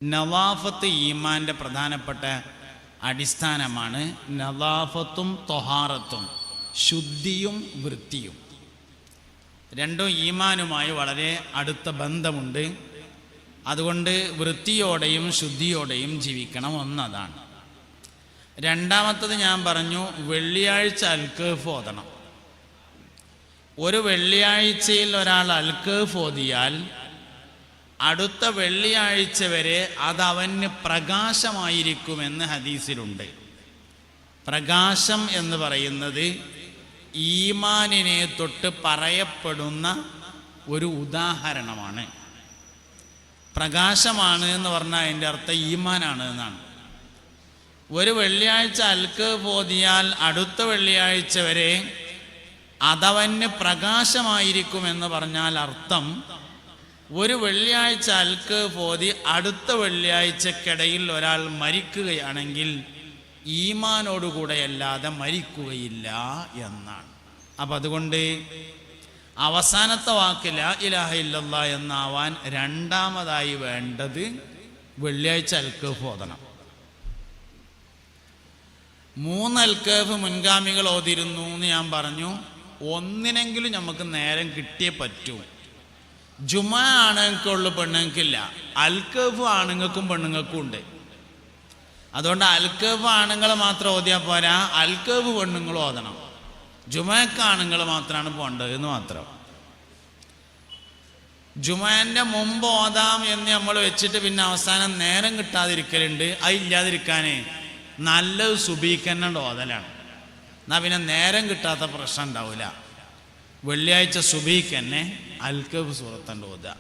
നവാഫത്ത് ഈമാൻ്റെ പ്രധാനപ്പെട്ട അടിസ്ഥാനമാണ്. നവാഫത്തും തൊഹാറത്തും, ശുദ്ധിയും വൃത്തിയും രണ്ടും ഈമാനുമായി വളരെ അടുത്ത ബന്ധമുണ്ട്. അതുകൊണ്ട് വൃത്തിയോടെയും ശുദ്ധിയോടെയും ജീവിക്കണം എന്നതാണ്. രണ്ടാമത്തത് ഞാൻ പറഞ്ഞു, വെള്ളിയാഴ്ച അൽക്കഹ്ഫ് ഓതണം. ഒരു വെള്ളിയാഴ്ചയിൽ ഒരാൾ അൽക്കഹ്ഫ് ഓതിയാൽ അടുത്ത വെള്ളിയാഴ്ച വരെ അതവന് പ്രകാശമായിരിക്കുമെന്ന് ഹദീസിലുണ്ട്. പ്രകാശം എന്ന് പറയുന്നത് ഈമാനിനെ തൊട്ട് പറയപ്പെടുന്ന ഒരു ഉദാഹരണമാണ്. പ്രകാശമാണ് എന്ന് പറഞ്ഞാൽ അതിൻ്റെ അർത്ഥം ഈമാനാണ് എന്നാണ്. ഒരു വെള്ളിയാഴ്ച അൽക്കഹ്ഫ് ഓതിയാൽ അടുത്ത വെള്ളിയാഴ്ച വരെ അതവന് പ്രകാശമായിരിക്കുമെന്ന് പറഞ്ഞാൽ അർത്ഥം, ഒരു വെള്ളിയാഴ്ച അൽക്കഹ്ഫ് ഓതി അടുത്ത വെള്ളിയാഴ്ചക്കിടയിൽ ഒരാൾ മരിക്കുകയാണെങ്കിൽ ഈമാനോടുകൂടെയല്ലാതെ മരിക്കുകയില്ല എന്നാണ്. അപ്പം അതുകൊണ്ട് അവസാനത്തെ വാക്ക് ലാ ഇലാഹ ഇല്ലല്ലാ എന്നാവാൻ രണ്ടാമതായി വേണ്ടത് വെള്ളിയാഴ്ച അൽക്കഹ്ഫ് ഓതണം. 3 അൽക്കഹ്ഫ് മുൻഗാമികൾ ഓതിരുന്നു എന്ന് ഞാൻ പറഞ്ഞു. ഒന്നിനെങ്കിലും നമുക്ക് നേരം കിട്ടിയേ പറ്റൂ. ജുമാ ആണുങ്ങൾക്കുള്ളൂ, പെണ്ണുങ്ങൾക്കില്ല. അൽക്കഹ്ഫ് ആണുങ്ങൾക്കും പെണ്ണുങ്ങൾക്കും ഉണ്ട്. അതുകൊണ്ട് അൽക്കഹ്ഫ് ആണുങ്ങൾ മാത്രം ഓതിയാൽ പോരാ, അൽക്കഹ്ഫ് പെണ്ണുങ്ങൾ ഓതണം. ജുമാക്ക് ആണുങ്ങൾ മാത്രമാണ് പോകേണ്ടത് എന്ന് മാത്രം. ജുമാൻ്റെ മുമ്പ് ഓതാം എന്ന് നമ്മൾ വെച്ചിട്ട് പിന്നെ അവസാനം നേരം കിട്ടാതിരിക്കലുണ്ട്. അതില്ലാതിരിക്കാനേ നല്ലത് സുബീക്കന്നെ ഓതലാണ്. എന്നാൽ പിന്നെ നേരം കിട്ടാത്ത പ്രശ്നം ഉണ്ടാവില്ല. വെള്ളിയാഴ്ച സുബഹിക്ക് തന്നെ അൽക്കഹ്ഫ് സൂറത്തുണ്ട് ഓതുക.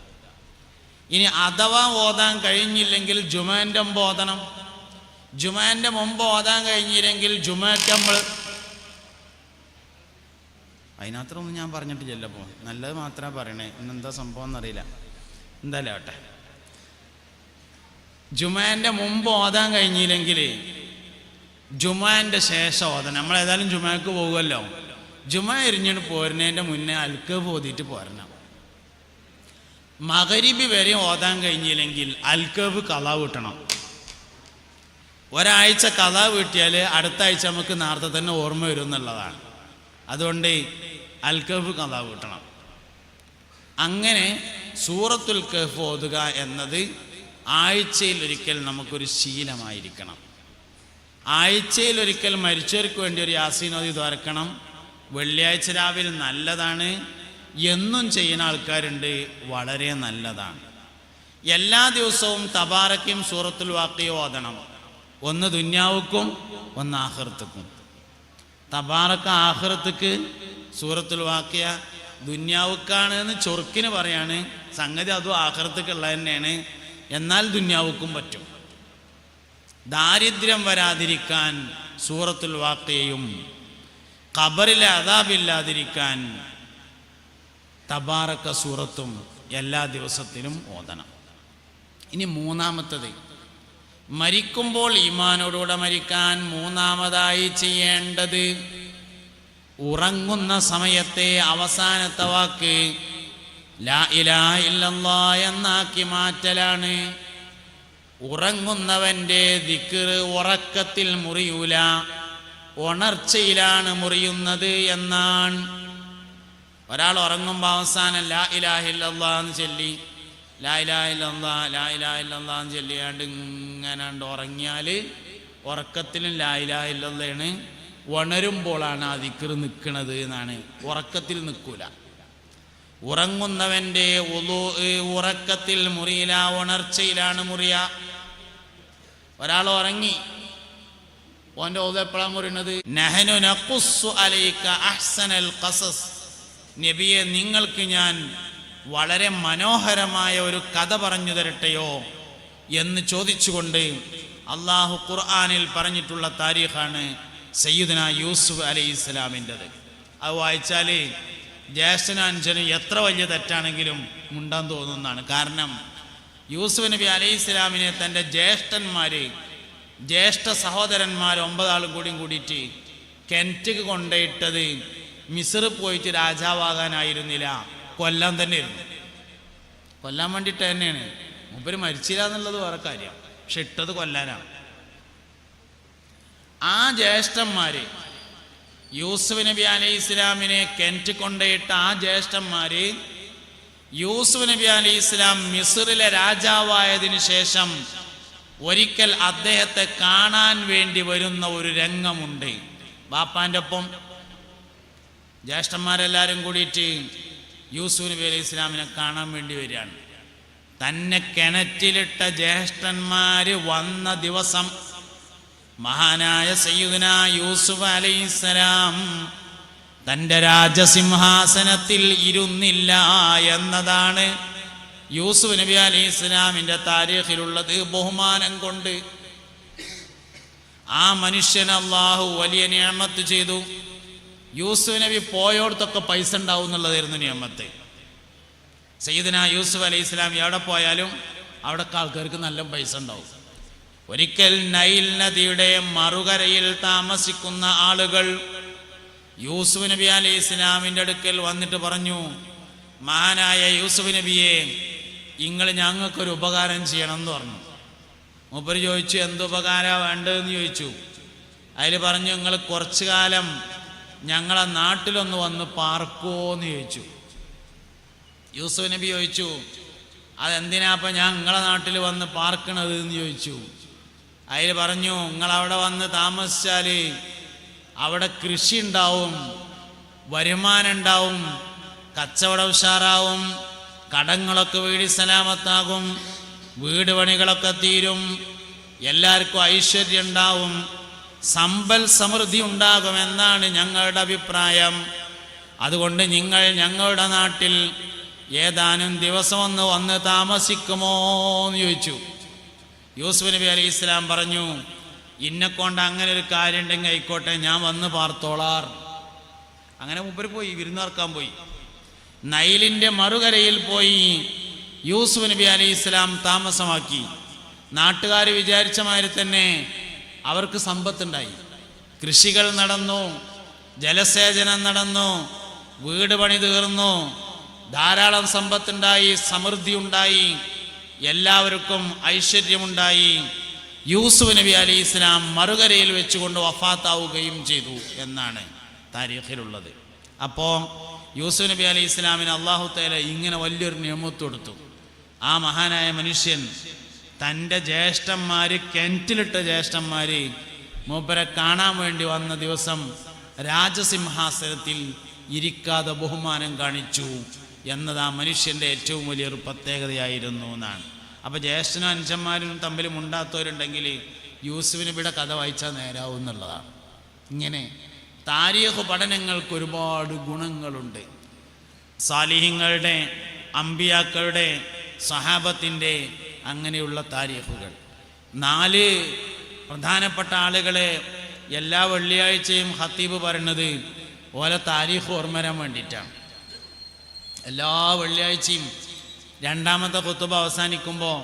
ഇനി അഥവാ ഓതാൻ കഴിഞ്ഞില്ലെങ്കിൽ ജുമാൻ്റെ മുമ്പ് ഓതണം. ജുമാൻ്റെ മുമ്പ് ഓതാൻ കഴിഞ്ഞില്ലെങ്കിൽ ജുമാക്ക് നമ്മൾ അതിനകത്തൊന്നും ഞാൻ പറഞ്ഞിട്ടില്ലപ്പോൾ, നല്ലത് മാത്രമേ പറയണേ. ഇന്നെന്താ സംഭവം എന്നറിയില്ല. എന്തായാലും ആട്ടെ, ജുമാൻ്റെ മുമ്പ് ഓതാൻ കഴിഞ്ഞില്ലെങ്കിൽ ജുമാൻ്റെ ശേഷം ഓതണം. നമ്മളേതായാലും ജുമാക്ക് പോകുമല്ലോ. ജുമാ എരിഞ്ഞിട്ട് പോരുന്നതിൻ്റെ മുന്നേ അൽക്കഹ്ഫ് ഓതിയിട്ട് പോരണം. മഗ്‌രിബ് വരെ ഓതാൻ കഴിഞ്ഞില്ലെങ്കിൽ അൽക്കഹ്ഫ് ഖളാ വീട്ടണം. ഒരാഴ്ച ഖളാ വീട്ടിയാൽ അടുത്ത ആഴ്ച നമുക്ക് നേരത്തെ തന്നെ ഓർമ്മ വരും എന്നുള്ളതാണ്. അതുകൊണ്ട് അൽക്കഹ്ഫ് ഖളാ വീട്ടണം. അങ്ങനെ സൂറത്തുൽ കഹ്ഫ് ഓതുക എന്നത് ആഴ്ചയിൽ ഒരിക്കൽ നമുക്കൊരു ശീലമായിരിക്കണം. ആഴ്ചയിൽ ഒരിക്കൽ മരിച്ചവർക്ക് വേണ്ടി ഒരു യാസീൻ ഓതി തുറക്കണം. വെള്ളിയാഴ്ച രാവിലെ നല്ലതാണ്. എന്നും ചെയ്യുന്ന ആൾക്കാരുണ്ട്, വളരെ നല്ലതാണ്. എല്ലാ ദിവസവും തബാറക്കും സൂറത്തുൽ വാഖിയ ഓതണം. ഒന്ന് ദുന്യാവുക്കും ഒന്ന് ആഖിറത്തുക്കും. തബാറക്ക ആഖിറത്തുക്ക്, സൂറത്തുൽ വാഖിയ ദുന്യാവുക്കാണ് എന്ന് ചൊറുക്കിന് പറയാണ്. സംഗതി അതും ആഖിറത്തുക്കുള്ളത് തന്നെയാണ്. എന്നാൽ ദുന്യാവുക്കും പറ്റും. ദാരിദ്ര്യം വരാതിരിക്കാൻ സൂറത്തുൽ വാഖിയയും ഖബറിലെ അദാബില്ലാതിരിക്കാൻ തബാറക്ക സൂറത്തും എല്ലാ ദിവസത്തിലും ഓതണം. ഇനി മൂന്നാമത്തത്, മരിക്കുമ്പോൾ ഈമാനോടുകൂടെ മരിക്കാൻ മൂന്നാമതായി ചെയ്യേണ്ടത് ഉറങ്ങുന്ന സമയത്തെ അവസാനത്തെ വാക്ക് ലാ ഇലാഹ ഇല്ലല്ലാഹ് എന്നാക്കി മാറ്റലാണ്. ഉറങ്ങുന്നവൻ്റെ ദിക്ർ ഉറക്കത്തിൽ മുറിയൂല, ഉണർച്ചയിലാണ് മുറിയുന്നത് എന്നാണ്. ഒരാൾ ഉറങ്ങുമ്പോൾ അവസാനം ലാ ഇലാഹ ഇല്ലല്ലാഹ് എന്ന് ചൊല്ലി ലാ ഇലാഹ ഇല്ലല്ലാഹ് ലാ ഇലാഹ ഇല്ലല്ലാഹ് എന്ന് ചൊല്ലിയാണ്ട് ഇങ്ങനെ ഉറങ്ങിയാൽ ഉറക്കത്തിലും ലാ ഇലാഹ ഇല്ലല്ലാഹ്, ഉണരുമ്പോഴാണ് ആ ദിക്ർ നിൽക്കുന്നത് എന്നാണ്. ഉറക്കത്തിൽ നിൽക്കൂല. ഉറങ്ങുന്നവൻ്റെ ഉറക്കത്തിൽ മുറിയില്ല, ഉണർച്ചയിലാണ് മുറിയ. ഒരാൾ ഉറങ്ങി, ഓൻ്റെ ഓത് എപ്പോഴാണ് മുറിയുന്നത്? നഹ്നു നഖുസ്സു അലൈക അഹ്സനൽ ഖസസ്, നബിയെ നിങ്ങൾക്ക് ഞാൻ വളരെ മനോഹരമായ ഒരു കഥ പറഞ്ഞു തരട്ടെയോ എന്ന് ചോദിച്ചുകൊണ്ട് അള്ളാഹു ഖുർആനിൽ പറഞ്ഞിട്ടുള്ള താരീഖാണ് സയ്യിദുനാ യൂസുഫ് അലൈഹിസ്സലാമിൻ്റെത്. അത് വായിച്ചാൽ ജ്യേഷ്ഠനും അഞ്ചനും എത്ര വലിയ തെറ്റാണെങ്കിലും മുണ്ടാൻ തോന്നുന്നതാണ്. കാരണം യൂസുഫ് നബി അലൈഹിസ്സലാമിനെ തൻ്റെ ജ്യേഷ്ഠ സഹോദരന്മാർ 9 ആളും കൂടിയിട്ട് കിണറ്റിക്ക് കൊണ്ടുപോയിട്ടത് മിസ്ർ പോയിട്ട് രാജാവാകാനായിരുന്നില്ല, കൊല്ലാൻ തന്നെ ഇരുന്നു. കൊല്ലാൻ വേണ്ടിയിട്ട് തന്നെയാണ്. മൂപ്പര് മരിച്ചില്ല എന്നുള്ളത് വേറെ കാര്യം, പക്ഷെ ഇട്ടത് കൊല്ലാനാണ്. ആ ജ്യേഷ്ഠന്മാര് യൂസുഫ് നബി അലൈഹി ഇസ്ലാമിനെ കിണറ്റ് കൊണ്ടയിട്ട ആ ജ്യേഷ്ഠന്മാര് യൂസുഫ് നബി അലൈഹി ഇസ്ലാം മിസ്റിലെ രാജാവായതിനു ശേഷം ഒരിക്കൽ അദ്ദേഹത്തെ കാണാൻ വേണ്ടി വരുന്ന ഒരു രംഗമുണ്ട്. ബാപ്പാൻ്റെ ഒപ്പം ജ്യേഷ്ഠന്മാരെല്ലാവരും കൂടിയിട്ട് യൂസുഫ് നബി അലൈഹി ഇസ്ലാമിനെ കാണാൻ വേണ്ടി വരികയാണ്. തന്നെ കിണറ്റിലിട്ട ജ്യേഷ്ഠന്മാര് വന്ന ദിവസം മഹാനായ സയ്യിദുനാ യൂസുഫ് അലൈഹിസ്സലാം തൻ്റെ രാജസിംഹാസനത്തിൽ ഇരുന്നില്ല എന്നതാണ് യൂസുഫ് നബി അലൈഹി ഇസ്ലാമിൻ്റെ താരീഖിലുള്ളത്. ബഹുമാനം കൊണ്ട് ആ മനുഷ്യന് അള്ളാഹു വലിയ നിഅമത്ത് ചെയ്തു. യൂസുഫ് നബി പോയോടത്തൊക്കെ പൈസ ഉണ്ടാവും എന്നുള്ളതായിരുന്നു നിയമത്ത്. സയ്യിദുനാ യൂസുഫ് അലൈഹി ഇസ്ലാം എവിടെ പോയാലും അവിടൊക്കെ ആൾക്കാർക്ക് നല്ല പൈസ ഉണ്ടാവും. ഒരിക്കൽ നൈൽ നദിയുടെ മറുകരയിൽ താമസിക്കുന്ന ആളുകൾ യൂസുഫ് നബി അലൈഹി ഇസ്ലാമിൻ്റെ അടുക്കൽ വന്നിട്ട് പറഞ്ഞു, മഹാനായ യൂസുഫ് നബിയെ, നിങ്ങൾ ഞങ്ങൾക്കൊരു ഉപകാരം ചെയ്യണം എന്ന് പറഞ്ഞു. മൂപ്പര് ചോദിച്ചു, എന്തുപകാരമാണ് വേണ്ടതെന്ന് ചോദിച്ചു. അതിൽ പറഞ്ഞു, നിങ്ങൾ കുറച്ചു കാലം ഞങ്ങളെ നാട്ടിലൊന്ന് വന്ന് പാർക്കുമോ എന്ന് ചോദിച്ചു. യൂസുഫ് നബി ചോദിച്ചു, അതെന്തിനാ അപ്പം ഞാൻ നിങ്ങളെ നാട്ടിൽ വന്ന് പാർക്കണത് എന്ന് ചോദിച്ചു. അതിൽ പറഞ്ഞു, നിങ്ങളവിടെ വന്ന് താമസിച്ചാൽ അവിടെ കൃഷി ഉണ്ടാവും, വരുമാനം ഉണ്ടാവും, കച്ചവടം ഉഷാറാവും, കടങ്ങളൊക്കെ വീടി സലാമത്താകും, വീട് പണികളൊക്കെ തീരും, എല്ലാവർക്കും ഐശ്വര്യം ഉണ്ടാവും, സമ്പൽ സമൃദ്ധി ഉണ്ടാകുമെന്നാണ് ഞങ്ങളുടെ അഭിപ്രായം. അതുകൊണ്ട് നിങ്ങൾ ഞങ്ങളുടെ നാട്ടിൽ ഏതാനും ദിവസം ഒന്ന് വന്ന് താമസിക്കുമോ എന്ന് ചോദിച്ചു. യൂസുഫ് നബി അലൈഹി ഇസ്ലാം പറഞ്ഞു, ഇന്നെക്കൊണ്ട് അങ്ങനെ ഒരു കാര്യം ഉണ്ടെങ്കിൽ ആയിക്കോട്ടെ, ഞാൻ വന്ന് പാർത്തോളാർ. അങ്ങനെ മൂപ്പര് പോയി, വിരുന്നിറക്കാൻ പോയി. നൈലിൻ്റെ മറുകരയിൽ പോയി യൂസുഫ് നബി അലൈഹി ഇസ്ലാം താമസമാക്കി. നാട്ടുകാർ വിചാരിച്ച മാതിരി തന്നെ അവർക്ക് സമ്പത്തുണ്ടായി. കൃഷികൾ നടന്നു, ജലസേചനം നടന്നു, വീട് പണി തീർന്നു, ധാരാളം സമ്പത്തുണ്ടായി, സമൃദ്ധി ഉണ്ടായി, എല്ലാവർക്കും ഐശ്വര്യമുണ്ടായി. യൂസുഫ് നബി അലൈഹി ഇസ്ലാം മറുകരയിൽ വെച്ചുകൊണ്ട് വഫാത്താവുകയും ചെയ്തു എന്നാണ് താരീഖിലുള്ളത്. അപ്പോൾ യൂസുഫ് നബി അലൈഹി ഇസ്ലാമിന് അല്ലാഹു തആല ഇങ്ങനെ വലിയൊരു നിയമത്ത് കൊടുത്തു. ആ മഹാനായ മനുഷ്യൻ തൻ്റെ ജ്യേഷ്ഠന്മാർ, കിണറ്റിലിട്ട ജ്യേഷ്ഠന്മാർ മൂപ്പരെ കാണാൻ വേണ്ടി വന്ന ദിവസം രാജസിംഹാസനത്തിൽ ഇരിക്കാതെ ബഹുമാനം കാണിച്ചു എന്നത് ആ മനുഷ്യൻ്റെ ഏറ്റവും വലിയൊരു പ്രത്യേകതയായിരുന്നു എന്നാണ്. അപ്പോൾ ജ്യേഷ്ഠനും അനുജന്മാരും തമ്മിൽ മുണ്ടാത്തവരുണ്ടെങ്കിൽ യൂസുഫ് നബിയുടെ കഥ വായിച്ചാൽ നേരാവും എന്നുള്ളതാണ്. ഇങ്ങനെ താരീഖ് പഠനങ്ങൾക്ക് ഒരുപാട് ഗുണങ്ങളുണ്ട്. സാലിഹ്യങ്ങളുടെ, അമ്പിയാക്കളുടെ, സഹാബത്തിൻ്റെ അങ്ങനെയുള്ള താരീഖുകൾ. 4 പ്രധാനപ്പെട്ട ആളുകളെ എല്ലാ വെള്ളിയാഴ്ചയും ഖത്തീബ് പറയുന്നത് ഓരോ താരീഖ് ഓർമ്മ വരാൻ വേണ്ടിയിട്ടാണ്. എല്ലാ വെള്ളിയാഴ്ചയും രണ്ടാമത്തെ ഖുതുബ അവസാനിക്കുമ്പോൾ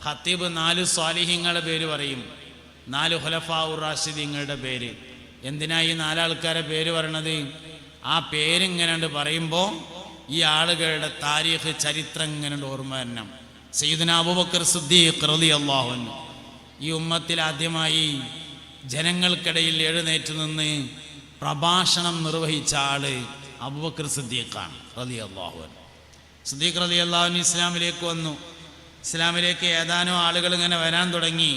ഖത്തീബ് 4 സ്വാലിഹീങ്ങളുടെ പേര് പറയും, 4 ഖുലഫാഉർ റാഷിദീങ്ങളുടെ പേര്. എന്തിനാ ഈ 4 ആൾക്കാരെ പേര് പറയണത്? ആ പേരിങ്ങനെ പറയുമ്പോൾ ഈ ആളുകളുടെ താരീഖ്, ചരിത്രം ഇങ്ങനെ ഓർമ്മ വരണം. സയ്യിദുനാ അബൂബക്കർ സിദ്ദീഖ് റളിയല്ലാഹു അൻഹു ഈ ഉമ്മത്തിൽ ആദ്യമായി ജനങ്ങൾക്കിടയിൽ എഴുന്നേറ്റ് നിന്ന് പ്രഭാഷണം നിർവഹിച്ച ആള് അബൂബക്കർ സിദ്ദീഖാണ് റളിയല്ലാഹു അൻഹു. സിദ്ദീഖ് റളിയല്ലാഹു അൻഹു ഇസ്ലാമിലേക്ക് വന്നു. ഇസ്ലാമിലേക്ക് ഏതാനും ആളുകൾ ഇങ്ങനെ വരാൻ തുടങ്ങി.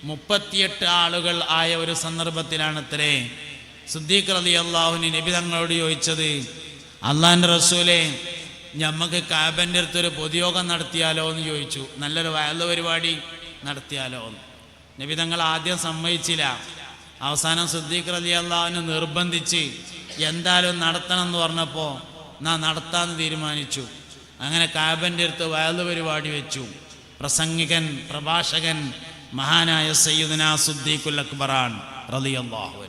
38 ആളുകൾ ആയ ഒരു സന്ദർഭത്തിലാണത്രേ സിദ്ദീഖ് റളിയല്ലാഹു അൻഹു നബി തങ്ങളോട് ചോദിച്ചത്, അള്ളാഹിൻ്റെ റസൂലേ, ഞമ്മക്ക് കാബൻ്റെ അടുത്തൊരു പൊതുയോഗം നടത്തിയാലോ എന്ന് ചോദിച്ചു. നല്ലൊരു വയല് പരിപാടി നടത്തിയാലോ എന്ന്. നബി തങ്ങൾ ആദ്യം സമ്മതിച്ചില്ല. അവസാനം സിദ്ദീഖ് റളിയല്ലാഹു അൻഹു നിർബന്ധിച്ച് എന്തായാലും നടത്തണം എന്ന് പറഞ്ഞപ്പോൾ നടത്താമെന്ന് തീരുമാനിച്ചു. അങ്ങനെ കാബൻ്റെ അടുത്ത് വയല് പരിപാടി വെച്ചു. പ്രസംഗികൻ, പ്രഭാഷകൻ മഹാനായ സയ്യിദുനാ സിദ്ദീഖുൽ അക്ബറാൻ റളിയല്ലാഹു അൻഹു.